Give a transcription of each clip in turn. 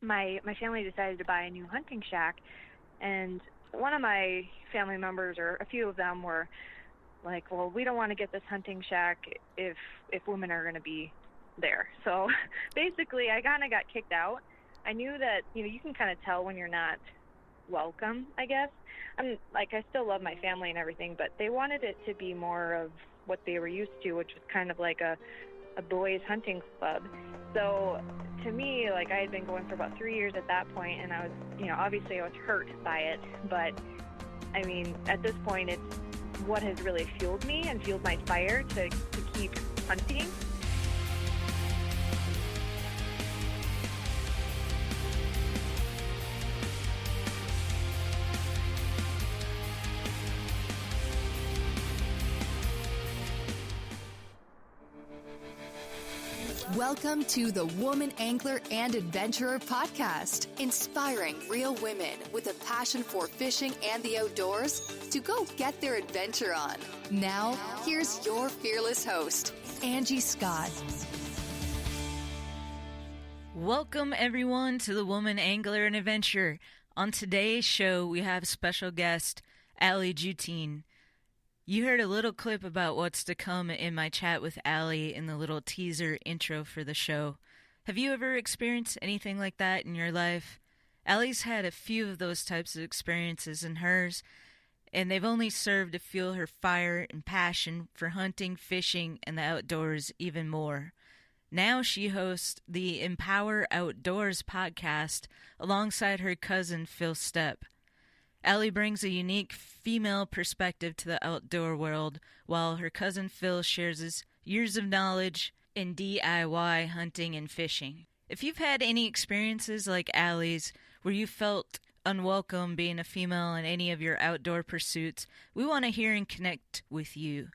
my family decided to buy a new hunting shack, and one of my family members, or a few of them, were like, well, we don't want to get this hunting shack if women are going to be there. So basically I kind of got kicked out. I knew that, you can kind of tell when you're not welcome, I guess. I still love my family and everything, but they wanted it to be more of what they were used to, which was kind of like a boys hunting club. So to me, I had been going for about 3 years at that point, and I was, obviously I was hurt by it, but I mean, at this point, it's what has really fueled me and fueled my fire to keep hunting. Welcome to the Woman Angler and Adventurer podcast, inspiring real women with a passion for fishing and the outdoors to go get their adventure on. Now, here's your fearless host, Angie Scott. Welcome, everyone, to the Woman Angler and Adventurer. On today's show, we have special guest, Juten. You heard a little clip about what's to come in my chat with Allie in the little teaser intro for the show. Have you ever experienced anything like that in your life? Allie's had a few of those types of experiences in hers, and they've only served to fuel her fire and passion for hunting, fishing, and the outdoors even more. Now she hosts the Empower Outdoors podcast alongside her cousin Phil Stepp. Allie brings a unique female perspective to the outdoor world, while her cousin Phil shares his years of knowledge in DIY hunting and fishing. If you've had any experiences like Allie's, where you felt unwelcome being a female in any of your outdoor pursuits, we want to hear and connect with you.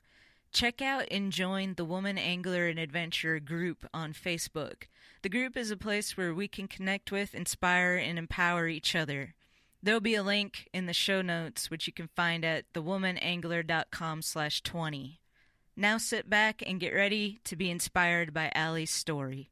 Check out and join the Woman Angler and Adventurer group on Facebook. The group is a place where we can connect with, inspire, and empower each other. There'll be a link in the show notes, which you can find at thewomanangler.com/20. Now sit back and get ready to be inspired by Allie's story.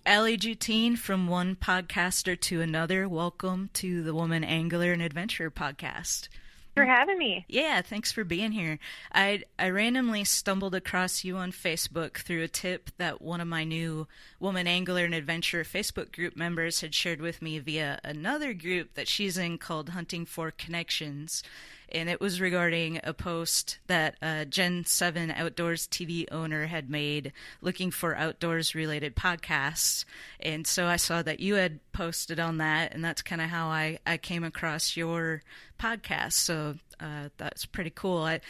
Juten, from one podcaster to another, welcome to the Woman Angler and Adventurer podcast. For having me. Yeah, thanks for being here. I randomly stumbled across you on Facebook through a tip that one of my new Woman Angler and Adventurer Facebook group members had shared with me via another group that she's in called Hunting for Connections. And it was regarding a post that Gen 7 Outdoors TV owner had made looking for outdoors-related podcasts. And so I saw that you had posted on that, and that's kind of how I came across your podcast. So that's pretty cool. I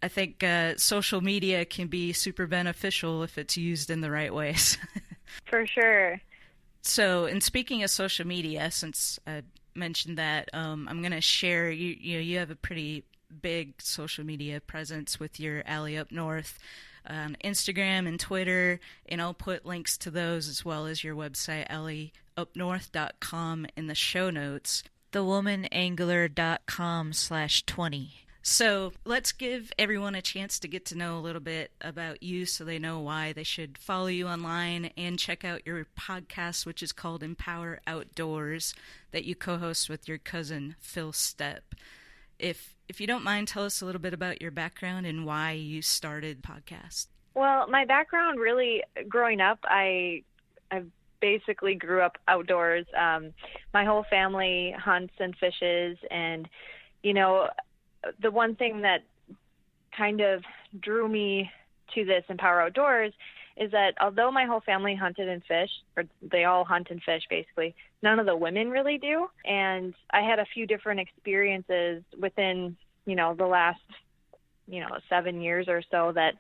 think social media can be super beneficial if it's used in the right ways. For sure. So, and speaking of social media, since mentioned that, I'm going to share, you have a pretty big social media presence with your Allie Up North on Instagram and Twitter, and I'll put links to those as well as your website, allieupnorth.com, in the show notes, thewomanangler.com/20. So let's give everyone a chance to get to know a little bit about you so they know why they should follow you online and check out your podcast, which is called Empower Outdoors, that you co-host with your cousin Phil Stepp. If you don't mind, tell us a little bit about your background and why you started the podcast. Well, my background, really, growing up, I basically grew up outdoors. My whole family hunts and fishes, and, the one thing that kind of drew me to this Empower Outdoors is that although my whole family hunted and fished, or they all hunt and fish basically, none of the women really do. And I had a few different experiences within, the last, 7 years or so that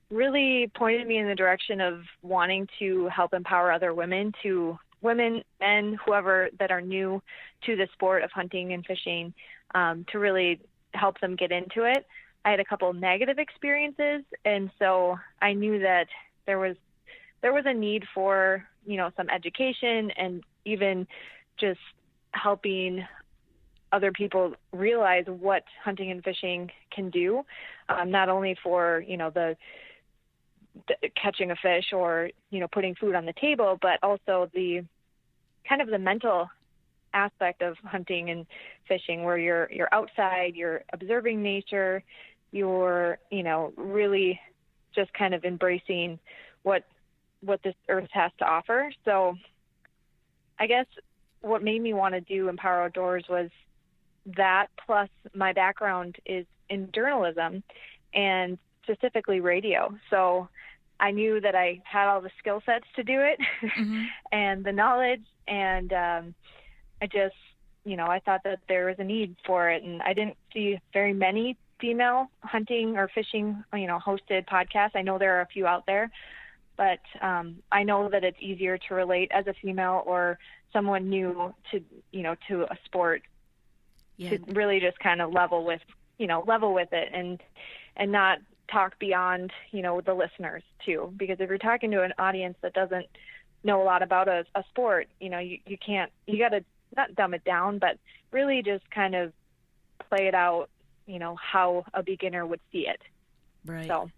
really pointed me in the direction of wanting to help empower other women, men, whoever, that are new to the sport of hunting and fishing, to really help them get into it. I had a couple negative experiences, and so I knew that there was a need for, some education and even just helping other people realize what hunting and fishing can do, not only for, the catching a fish or, putting food on the table, but also the kind of the mental aspect of hunting and fishing, where you're outside, you're observing nature, you're, really just kind of embracing what this earth has to offer. So I guess what made me want to do Empower Outdoors was that, plus my background is in journalism and specifically radio. So I knew that I had all the skill sets to do it and the knowledge. And I just, I thought that there was a need for it. And I didn't see very many female hunting or fishing, hosted podcasts. I know there are a few out there, but I know that it's easier to relate as a female or someone new to, to a sport, to really just kind of level with it and not talk beyond, the listeners too. Because if you're talking to an audience that doesn't know a lot about a sport, you got to not dumb it down, but really just kind of play it out, how a beginner would see it. Right. So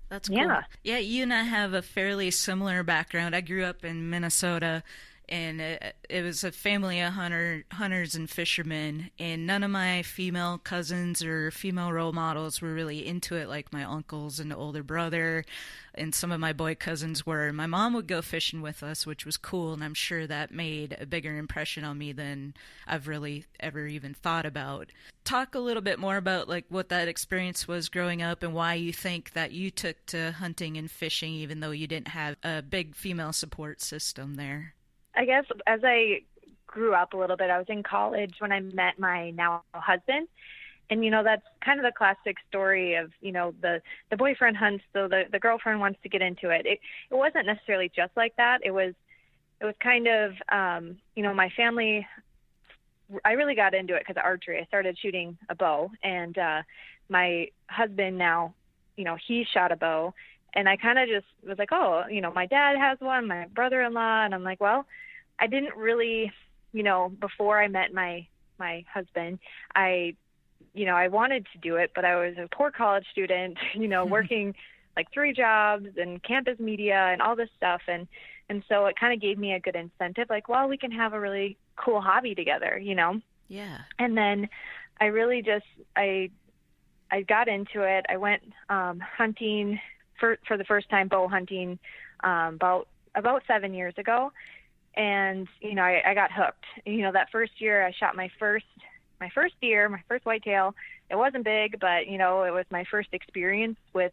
that's cool. Yeah, you and I have a fairly similar background. I grew up in Minnesota, and it was a family of hunters and fishermen, and none of my female cousins or female role models were really into it, like my uncles and older brother, and some of my boy cousins were. My mom would go fishing with us, which was cool, and I'm sure that made a bigger impression on me than I've really ever even thought about. Talk a little bit more about like what that experience was growing up and why you think that you took to hunting and fishing even though you didn't have a big female support system there. I guess as I grew up a little bit, I was in college when I met my now husband. And, that's kind of the classic story of, the boyfriend hunts, so the girlfriend wants to get into it. It wasn't necessarily just like that. It was kind of, my family, I really got into it because of archery. I started shooting a bow, and my husband now, he shot a bow. And I kind of just was like, oh, my dad has one, my brother-in-law. And I'm like, well, I didn't really, before I met my husband, I wanted to do it, but I was a poor college student, working like 3 jobs and campus media and all this stuff. And so it kind of gave me a good incentive, like, well, we can have a really cool hobby together, Yeah. And then I really just, I got into it. I went hunting for the first time, bow hunting, about 7 years ago. And, I got hooked. That first year I shot my first deer, my first whitetail. It wasn't big, but, it was my first experience with,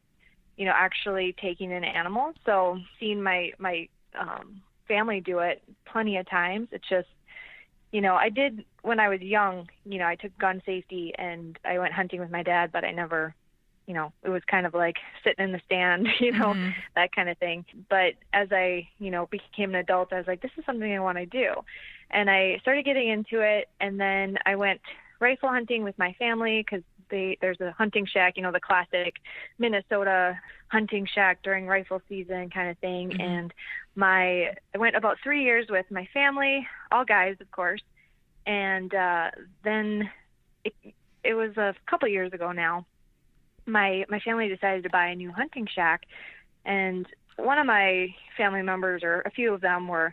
actually taking an animal. So seeing my family do it plenty of times, it's just, I did when I was young, I took gun safety and I went hunting with my dad, but I never, it was kind of like sitting in the stand, that kind of thing. But as I, became an adult, I was like, this is something I want to do. And I started getting into it. And then I went rifle hunting with my family because there's a hunting shack, the classic Minnesota hunting shack during rifle season kind of thing. And I went about 3 years with my family, all guys, of course. And then it was a couple years ago now, my family decided to buy a new hunting shack, and one of my family members, or a few of them, were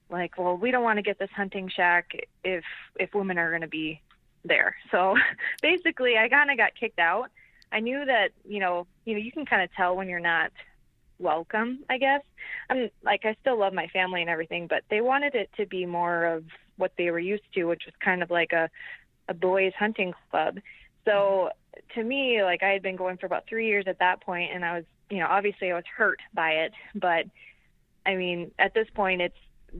like, well, we don't want to get this hunting shack if women are going to be there. So basically I kind of got kicked out. I knew that, you can kind of tell when you're not welcome, I guess. I'm like, I still love my family and everything, but they wanted it to be more of what they were used to, which was kind of like a boys hunting club. So to me, like, I had been going for about 3 years at that point, and I was, obviously I was hurt by it, but I mean, at this point, it's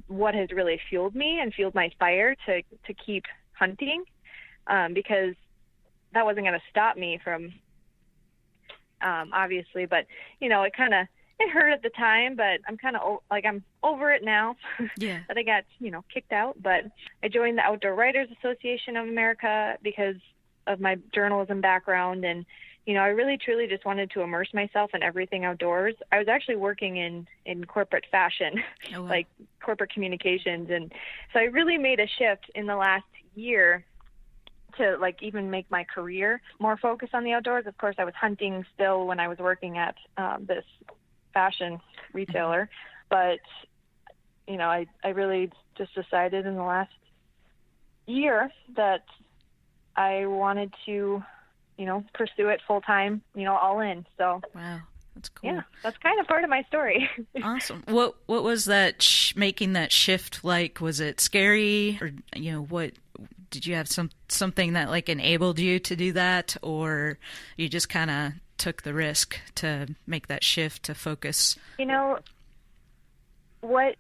what has really fueled me and fueled my fire to keep hunting, because that wasn't going to stop me from, obviously, but, it hurt at the time, but I'm kind of I'm over it now. Yeah. That I got, kicked out. But I joined the Outdoor Writers Association of America because of my journalism background. And, I really, truly just wanted to immerse myself in everything outdoors. I was actually working in corporate fashion, Oh, wow. like corporate communications. And so I really made a shift in the last year to like even make my career more focused on the outdoors. Of course, I was hunting still when I was working at this fashion retailer, but I really just decided in the last year that I wanted to, pursue it full time, all in. So wow, that's cool. Yeah, that's kind of part of my story. Awesome. What was that making that shift like? Was it scary, or what? Did you have something that like enabled you to do that, or you just kind of took the risk to make that shift to focus? What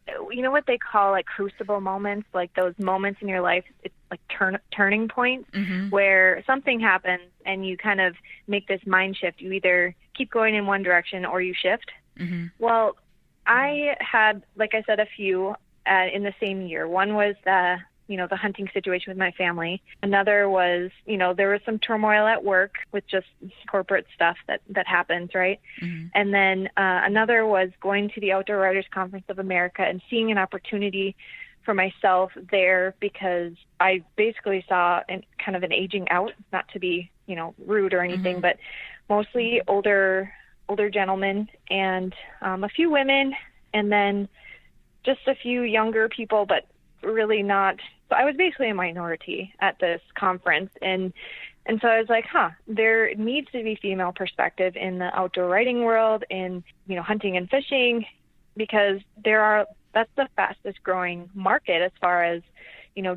they call like crucible moments, like those moments in your life, it's like turning points where something happens and you kind of make this mind shift. You either keep going in one direction or you shift. Well, I had, like I said, a few in the same year. One was the hunting situation with my family. Another was, there was some turmoil at work with just corporate stuff that happens, right? And then another was going to the Outdoor Writers Conference of America and seeing an opportunity for myself there, because I basically saw kind of an aging out, not to be, rude or anything, but mostly older gentlemen and a few women, and then just a few younger people, but really not. So I was basically a minority at this conference, and so I was like, there needs to be female perspective in the outdoor writing world, in hunting and fishing, because that's the fastest growing market as far as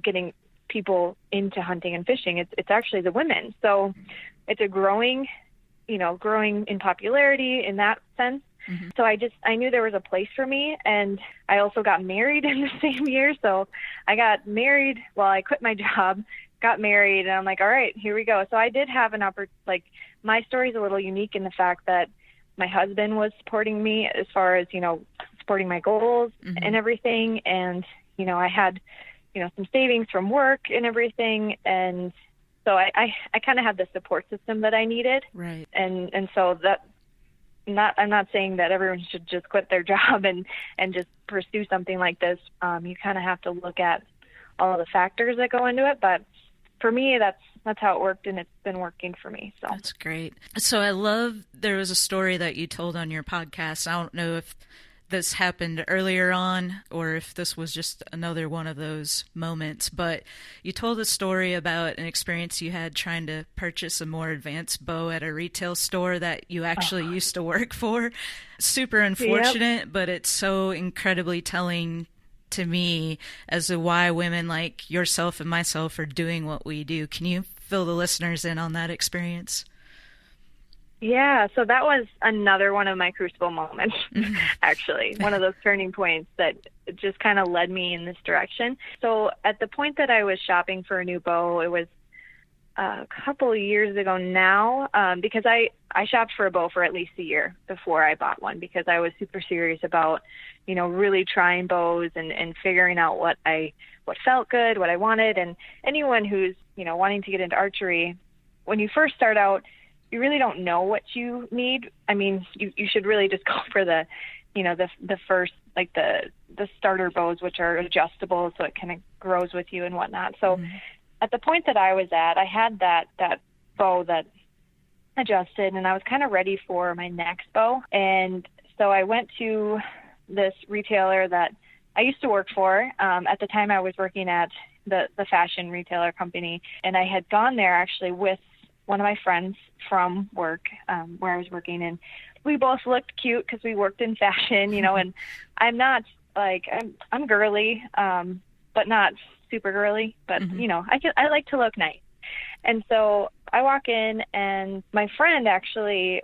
getting people into hunting and fishing. It's actually the women, so it's a growing in popularity in that sense. So I knew there was a place for me, and I also got married in the same year. So I got married while I quit my job, got married, and I'm like, all right, here we go. So I did have an opportunity. My story is a little unique in the fact that my husband was supporting me as far as, supporting my goals and everything. And, I had, some savings from work and everything. And so I kind of had the support system that I needed. Right. And so I'm not saying that everyone should just quit their job and just pursue something like this. You kind of have to look at all of the factors that go into it. But for me, that's how it worked, and it's been working for me. So that's great. So I love, there was a story that you told on your podcast. I don't know if this happened earlier on or if this was just another one of those moments, but you told a story about an experience you had trying to purchase a more advanced bow at a retail store that you actually used to work for. Super unfortunate, but it's so incredibly telling to me as to why women like yourself and myself are doing what we do. Can you fill the listeners in on that experience? Yeah, so that was another one of my crucible moments, actually, one of those turning points that just kind of led me in this direction. So at the point that I was shopping for a new bow, it was a couple of years ago now, because I shopped for a bow for at least a year before I bought one, because I was super serious about, really trying bows and figuring out what felt good, what I wanted. And anyone who's, wanting to get into archery, when you first start out, you really don't know what you need. I mean, you should really just go for the first, like the starter bows, which are adjustable, so it kind of grows with you and whatnot. So at the point that I was at, I had that bow that adjusted, and I was kind of ready for my next bow. And so I went to this retailer that I used to work for. At the time I was working at the fashion retailer company, and I had gone there actually with one of my friends from work, where I was working, and we both looked cute because we worked in fashion, and I'm not like, I'm girly, but not super girly, but I like to look nice. And so I walk in, and my friend actually,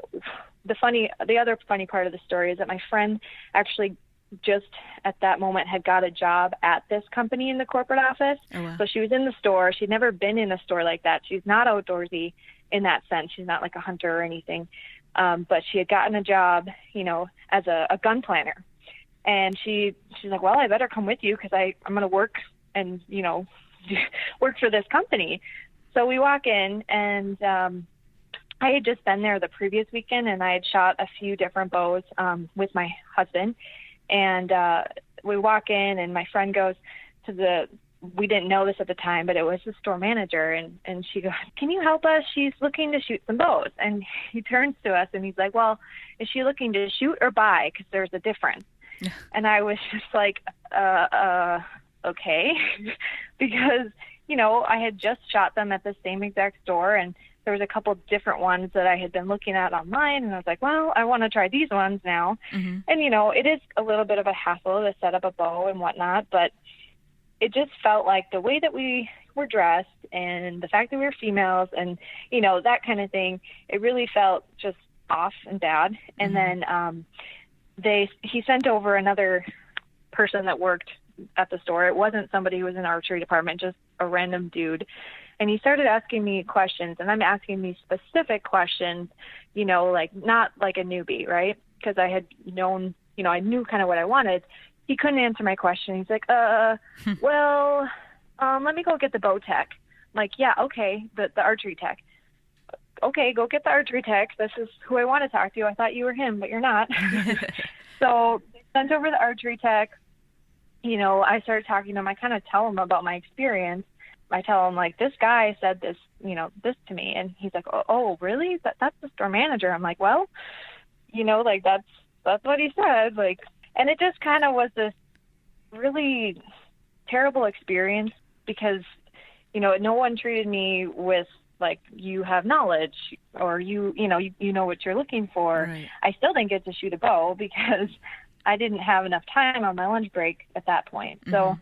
the other funny part of the story is that my friend actually just at that moment had got a job at this company in the corporate office. Oh, wow. So she was in the store. She'd never been in a store like that. She's not outdoorsy in that sense. She's not like a hunter or anything. But she had gotten a job, as a gun planner. And she's like, well, I better come with you because I'm going to work and, work for this company. So we walk in, and I had just been there the previous weekend, and I had shot a few different bows with my husband. And we walk in, and my friend goes to we didn't know this at the time, but it was the store manager. And she goes, "Can you help us? She's looking to shoot some bows." And he turns to us and he's like, "Well, is she looking to shoot or buy? Because there's a difference." And I was just like, okay. Because, I had just shot them at the same exact store, and there was a couple different ones that I had been looking at online, and I was like, well, I want to try these ones now. Mm-hmm. And, it is a little bit of a hassle to set up a bow and whatnot, but it just felt like the way that we were dressed and the fact that we were females and, that kind of thing, it really felt just off and bad. And then he sent over another person that worked at the store. It wasn't somebody who was in the archery department, just a random dude. And he started asking me questions, and I'm asking these specific questions, like not like a newbie, right? Because I had known, I knew kind of what I wanted. He couldn't answer my question. He's like, well, let me go get the bow tech. I'm like, yeah, okay, the archery tech. Okay, go get the archery tech. This is who I want to talk to. I thought you were him, but you're not. So they sent over the archery tech. I started talking to him. I kind of tell him about my experience. I tell him, like, this guy said this, this to me. And he's like, oh, really? That's the store manager. I'm like, well, like, that's what he said. Like, and it just kind of was this really terrible experience because, no one treated me with, like, you have knowledge or you know what you're looking for. Right. I still didn't get to shoot a bow because I didn't have enough time on my lunch break at that point. Mm-hmm. So,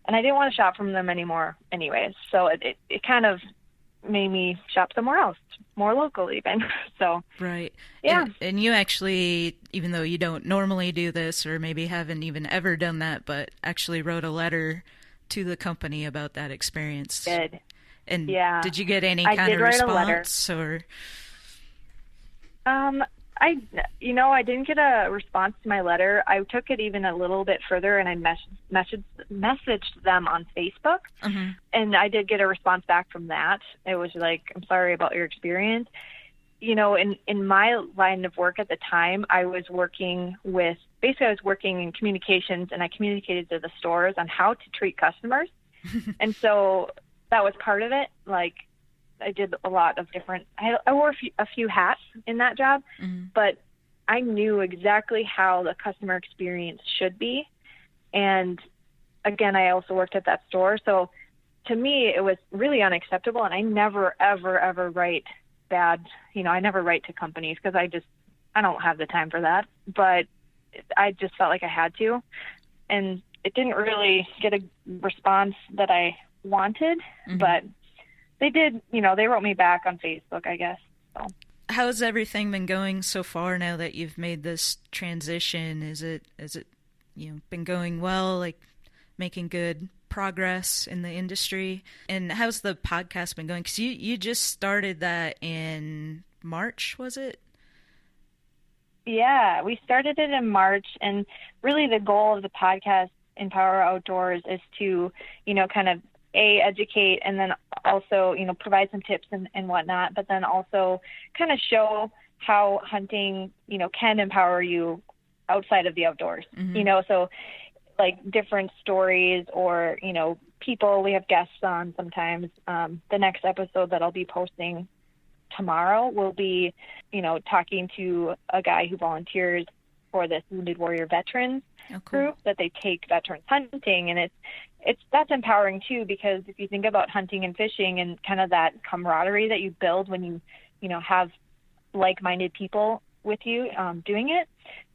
and I didn't want to shop from them anymore anyways. So it kind of made me shop somewhere else, more local even. So, right. Yeah. And you actually, even though you don't normally do this or maybe haven't even ever done that, but actually wrote a letter to the company about that experience. Did. And yeah. Did you get any kind of response or? I didn't get a response to my letter. I took it even a little bit further, and I messaged them on Facebook, mm-hmm. and I did get a response back from that. It was like, "I'm sorry about your experience." In my line of work at the time, I was working in communications, and I communicated to the stores on how to treat customers, and so that was part of it. Like, I did a lot of different, I wore a few hats in that job, mm-hmm. but I knew exactly how the customer experience should be. And again, I also worked at that store. So to me, it was really unacceptable. And I never, ever, ever write bad, I never write to companies because I don't have the time for that. But I just felt like I had to. And it didn't really get a response that I wanted, mm-hmm. but they did, they wrote me back on Facebook, I guess. So. How's everything been going so far now that you've made this transition? Is it been going well, like making good progress in the industry? And how's the podcast been going? Because you just started that in March, was it? Yeah, we started it in March, and really the goal of the podcast, Empower Outdoors, is to, kind of educate and then also, provide some tips and whatnot, but then also kind of show how hunting, can empower you outside of the outdoors, mm-hmm. So like different stories or, people. We have guests on sometimes. The next episode that I'll be posting tomorrow will be, talking to a guy who volunteers for this Wounded Warrior Veterans group that they take veterans hunting. And that's empowering too, because if you think about hunting and fishing and kind of that camaraderie that you build when you have like-minded people with you doing it,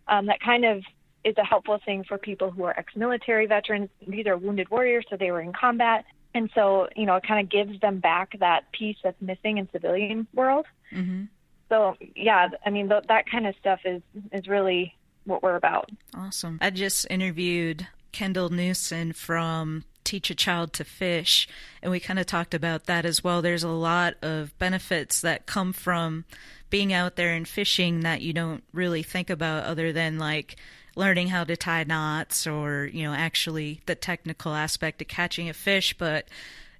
that kind of is a helpful thing for people who are ex-military veterans. These are wounded warriors, so they were in combat. And so, it kind of gives them back that piece that's missing in civilian world. Mm-hmm. So, yeah, I mean, that kind of stuff is really what we're about. Awesome. I just interviewed Kendall Newson from Teach a Child to Fish, and we kind of talked about that as well. There's a lot of benefits that come from being out there and fishing that you don't really think about, other than like learning how to tie knots or, actually the technical aspect of catching a fish. But,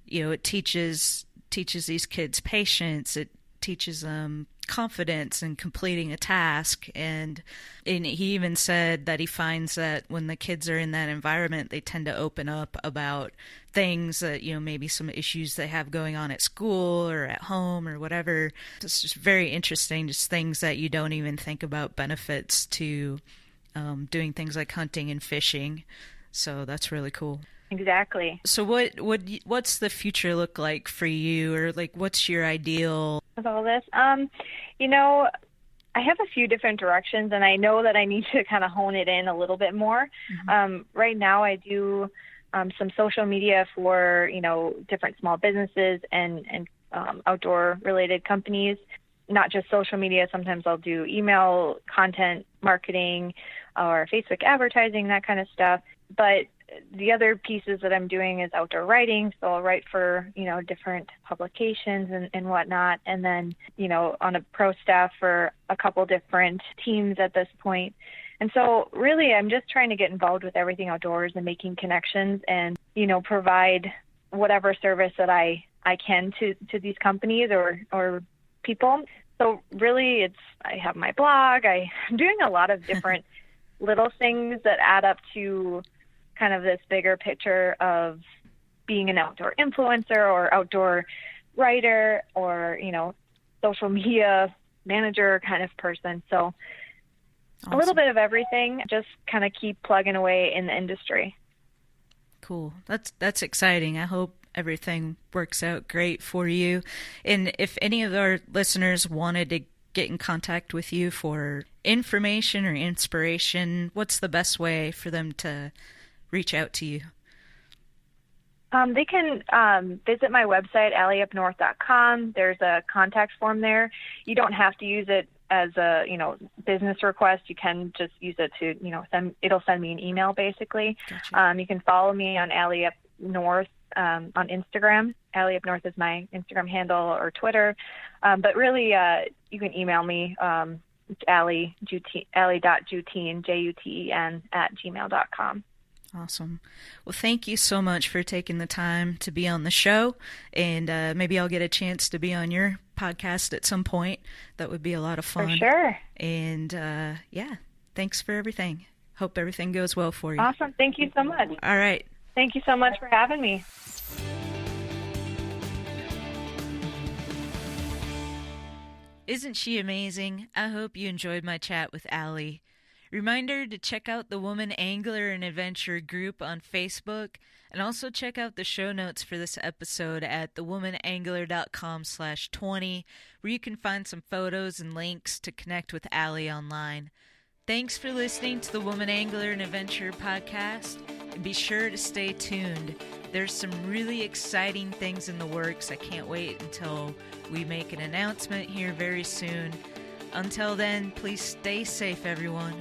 it teaches these kids patience. It teaches them confidence in completing a task. And he even said that he finds that when the kids are in that environment, they tend to open up about things that, maybe some issues they have going on at school or at home or whatever. It's just very interesting, just things that you don't even think about, benefits to doing things like hunting and fishing. So that's really cool. Exactly. So what's the future look like for you, or like what's your ideal with all this? I have a few different directions, and I know that I need to kind of hone it in a little bit more. Mm-hmm. Right now I do some social media for, different small businesses and outdoor related companies, not just social media. Sometimes I'll do email content marketing or Facebook advertising, that kind of stuff. But the other pieces that I'm doing is outdoor writing. So I'll write for, different publications and whatnot. And then, on a pro staff for a couple different teams at this point. And so really I'm just trying to get involved with everything outdoors and making connections and, provide whatever service that I can to these companies or people. So really I have my blog. I'm doing a lot of different little things that add up to kind of this bigger picture of being an outdoor influencer or outdoor writer or, social media manager kind of person. So awesome. A little bit of everything, just kind of keep plugging away in the industry. Cool. That's exciting. I hope everything works out great for you. And if any of our listeners wanted to get in contact with you for information or inspiration, what's the best way for them to reach out to you? They can visit my website, alleyupnorth.com. There's a contact form there. You don't have to use it as a, business request. You can just use it to, it'll send me an email basically. Gotcha. You can follow me on Alley Up North on Instagram. Alley Up North is my Instagram handle, or Twitter. But really, you can email me, alley.juten, Juten, @gmail.com. Awesome. Well, thank you so much for taking the time to be on the show, and maybe I'll get a chance to be on your podcast at some point. That would be a lot of fun. For sure. And thanks for everything. Hope everything goes well for you. Awesome. Thank you so much. All right. Thank you so much for having me. Isn't she amazing? I hope you enjoyed my chat with Allie. Reminder to check out the Woman Angler and Adventure group on Facebook, and also check out the show notes for this episode at thewomanangler.com/20, where you can find some photos and links to connect with Allie online. Thanks for listening to the Woman Angler and Adventure podcast, and be sure to stay tuned. There's some really exciting things in the works. I can't wait until we make an announcement here very soon. Until then, please stay safe, everyone.